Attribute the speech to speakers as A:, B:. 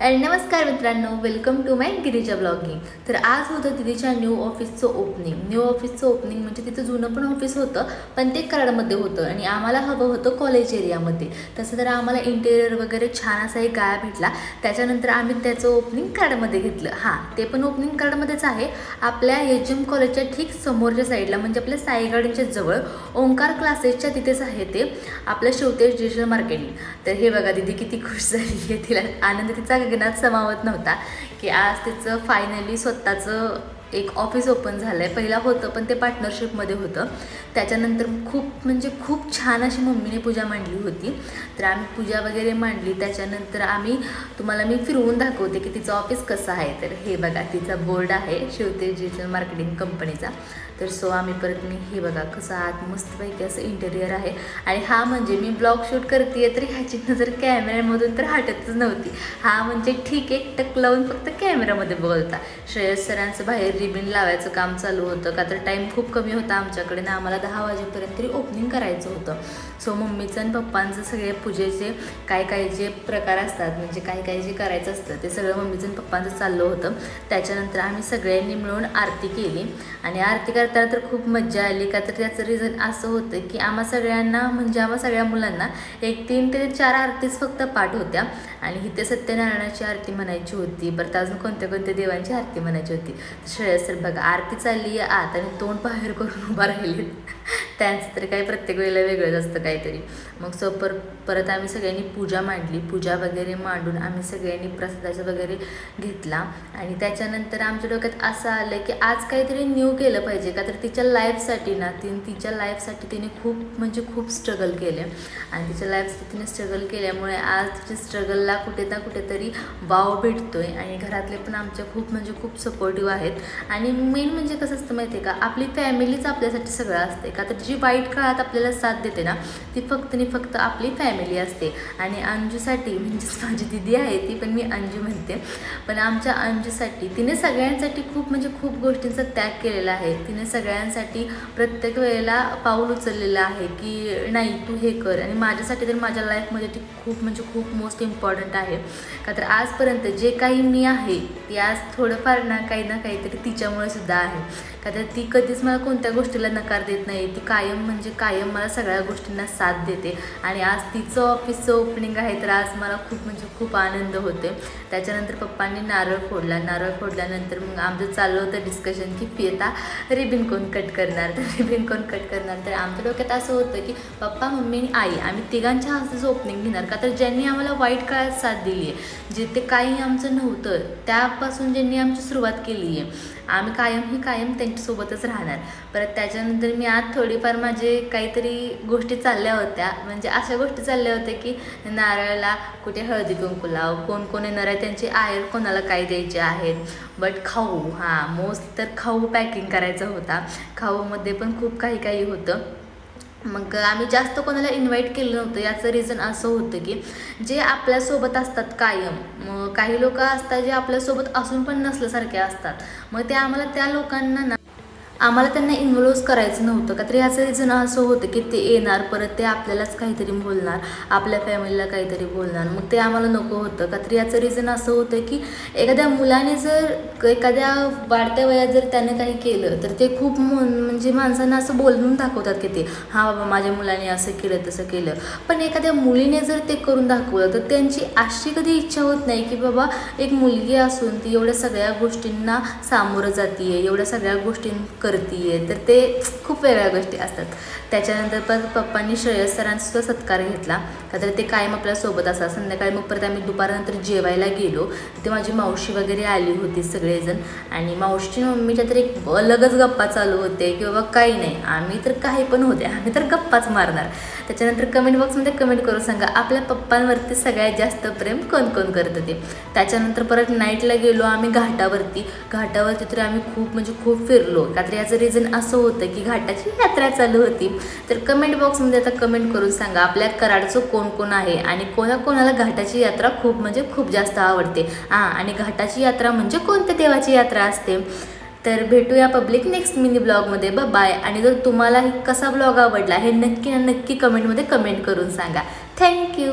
A: नमस्कार मित्रांनो, welcome to my Girija blogging. तर आज होतं तिच्या न्यू ऑफिसचं ओपनिंग म्हणजे तिचं जुनं पण ऑफिस होतं, पण ते कराडमध्ये होतं आणि आम्हाला हवं होतं कॉलेज एरियामध्ये. तसं तर आम्हाला इंटेरियर वगैरे छान असा एक गाळा भेटला. त्याच्यानंतर आम्ही त्याचं ओपनिंग कराडमध्ये घेतलं. ते पण ओपनिंग कराडमध्येच आहे, आपल्या HM कॉलेजच्या ठीक समोरच्या साईडला, म्हणजे आपल्या साई गार्डनच्या जवळ ओंकार क्लासेसच्या तिथेच आहे ते आपलं शेवतेज डिजिटल मार्केटिंग. तर हे बघा, दीदी किती खुश झाली आहे, तिला आनंद तिचा गगनात समावत नव्हता की आज तिचं फायनली स्वतःचं एक ऑफिस ओपन झालं आहे. पहिला होतं पण ते पार्टनरशिपमध्ये होतं. त्याच्यानंतर खूप छान अशी मम्मीने पूजा मांडली होती. तर आम्ही पूजा वगैरे मांडली. त्याच्यानंतर तुम्हाला मी फिरवून दाखवते की तिचं ऑफिस कसं आहे. तर हे बघा, तिचा बोर्ड आहे शेवतेज डिजिटल मार्केटिंग कंपनीचा. तर आम्ही परत हे बघा कसं आत मस्तपैकी असं इंटेरियर आहे. आणि म्हणजे मी ब्लॉग शूट करते तर ह्याची नजर कॅमेऱ्यामधून तर हटतच नव्हती. म्हणजे ठीक एक टक लावून फक्त कॅमेरामध्ये बघत. श्रेयस सरांचं बाहेर रिबिन लावायचं काम चालू होतं, का तर टाईम खूप कमी होता आमच्याकडे ना. आम्हाला 10 वाजेपर्यंत तरी ओपनिंग करायचं होतं. मम्मीचं आणि पप्पांचं सगळे पूजेचे काय जे प्रकार असतात, म्हणजे काय जे करायचं असतं ते सगळं मम्मीचं आणि पप्पांचं चाललं होतं. त्याच्यानंतर आम्ही सगळ्यांनी मिळून आरती केली. आणि आरती करताना तर खूप मजा आली, का तर त्याचं रिझन असं होतं की आम्हा सगळ्या मुलांना 3 ते 4 आरतीच फक्त पाठ होत्या. आणि इथे सत्यनारायणाची आरती म्हणायची होती, परत अजून कोणत्या देवांची आरती म्हणायची होती. श्रेयस सर बघा आरती चालली आहे आत आणि तोंड बाहेर करून उभा राहिले. त्यांचं तरी काही प्रत्येक वेळेला वेगळंच असतं काहीतरी. परत आम्ही सगळ्यांनी पूजा मांडली. पूजा वगैरे मांडून आम्ही सगळ्यांनी प्रसादाचं वगैरे घेतला. आणि त्याच्यानंतर आमच्या डोक्यात असं आलं की आज काहीतरी न्यू केलं पाहिजे, का तर तिच्या लाईफसाठी तिने खूप स्ट्रगल केले. आणि तिच्या लाईफसाठी तिने स्ट्रगल केल्यामुळे आज तिच्या स्ट्रगलला कुठे ना कुठेतरी वाव भेटतोय. आणि घरातले पण आमच्या खूप सपोर्टिव्ह आहेत. आणि मेन म्हणजे कसं असतं माहिती आहे का, आपली फॅमिलीच आपल्यासाठी सगळं असते. का तर जी वाईट काळात आपल्याला साथ देते ना, ती फक्त आपली फॅमिली असते. आणि अंजूसाठी, म्हणजेच माझी दिदी आहे ती, पण मी अंजू म्हणते, पण आमच्या अंजूसाठी तिने सगळ्यांसाठी खूप गोष्टींचा त्याग केलेला आहे. तिने सगळ्यांसाठी प्रत्येक वेळेला पाऊल उचललेलं आहे की नाही तू हे कर. आणि माझ्यासाठी तर माझ्या लाईफमध्ये ती खूप मोस्ट इम्पॉर्टंट आहे. का तर आजपर्यंत जे काही मी आहे ती आज थोडंफार ना काहीतरी तिच्यामुळे सुद्धा आहे. का तर ती कधीच मला कोणत्या गोष्टीला नकार देत नाही. ती कायम मला सगळ्या गोष्टींना साथ देते. आणि आज तिचं ऑफिसचं ओपनिंग आहे तर आज मला खूप आनंद होते. त्याच्यानंतर पप्पांनी नारळ फोडल्यानंतर मग आमचं चाललं होतं डिस्कशन की आता रिबिन कोण कट करणार. तर आमच्या डोक्यात असं होतं की पप्पा, मम्मी आणि आई आम्ही तिघांच्या हस्तेच ओपनिंग घेणार. का तर ज्यांनी आम्हाला वाईट काळात साथ दिली आहे, जिथे काही आमचं नव्हतं त्यापासून ज्यांनी आमची सुरुवात केली आहे, आम्ही कायम त्यांच्यासोबतच राहणार. परत त्याच्यानंतर मी आज थोडीफार माझे काहीतरी गोष्टी चालल्या होत्या. म्हणजे अशा गोष्टी चालल्या होत्या की नारळाला कुठे हळदी कुंकू लाव, कोण येणार आहे, त्यांचे आहेर कोणाला काय द्यायचे आहेत. बट खाऊ मोस्ट तर खाऊ पॅकिंग करायचा होता. खाऊमध्ये पण खूप काही होतं. मग आम्ही जास्त कोणाला इन्व्हाइट केलं नव्हतं. याचं रिझन असं होतं की जे आपल्यासोबत असतात कायम, काही लोक असतात जे आपल्यासोबत असून पण नसल्यासारखे असतात. मग ते आम्हाला त्यांना इन्व्हॉल्व करायचं नव्हतं. का तर याचं रिझन असं होतं की ते येणार, परत ते आपल्यालाच काहीतरी बोलणार, आपल्या फॅमिलीला काहीतरी बोलणार. मग ते आम्हाला नको होतं. का तर याचं रिझन असं होतं की एखाद्या मुलाने जर एखाद्या वाढत्या वयात जर त्याने काही केलं तर ते खूप म्हणजे माणसांना असं बोलून दाखवतात की ते बाबा माझ्या मुलाने असं केलं तसं केलं. पण एखाद्या मुलीने जर ते करून दाखवलं तर त्यांची अशी कधी इच्छा होत नाही की बाबा एक मुलगी असून ती एवढ्या सगळ्या गोष्टींना सामोरं जाते, एवढ्या सगळ्या गोष्टी करते. तर ते खूप वेगळ्या गोष्टी असतात. त्याच्यानंतर परत पप्पांनी श्रेयस सरांचा सत्कार घेतला. का तर ते कायम आपल्यासोबत असतात. संध्याकाळी मग परत आम्ही दुपारनंतर जेवायला गेलो. तिथे माझी मावशी वगैरे आली होती सगळेजण. आणि मावशी मम्मीच्या तर एक अलगच गप्पा चालू होते की बाबा काही नाही, आम्ही तर काही पण होते, आम्ही तर गप्पाच मारणार. त्याच्यानंतर कमेंट बॉक्समध्ये कमेंट करून सांगा आपल्या पप्पांवरती सगळ्यात जास्त प्रेम कोण करतं ते. त्याच्यानंतर परत नाईटला गेलो आम्ही घाटावरती तर आम्ही खूप फिरलो. का तर याचं रिझन असं होतं की घाटाची यात्रा चालू होती. तर कमेंट बॉक्समध्ये आता कमेंट करून सांगा आपल्या कराडचं कोण आहे आणि कोणाला घाटाची यात्रा खूप जास्त आवडते. आणि घाटाची यात्रा म्हणजे कोणत्या देवाची यात्रा असते. तर भेटूया पब्लिक नेक्स्ट मिनी ब्लॉगमध्ये. बाय. आणि जर तुम्हाला कसा ब्लॉग आवडला हे नक्की कमेंटमध्ये कमेंट करून सांगा. थँक्यू.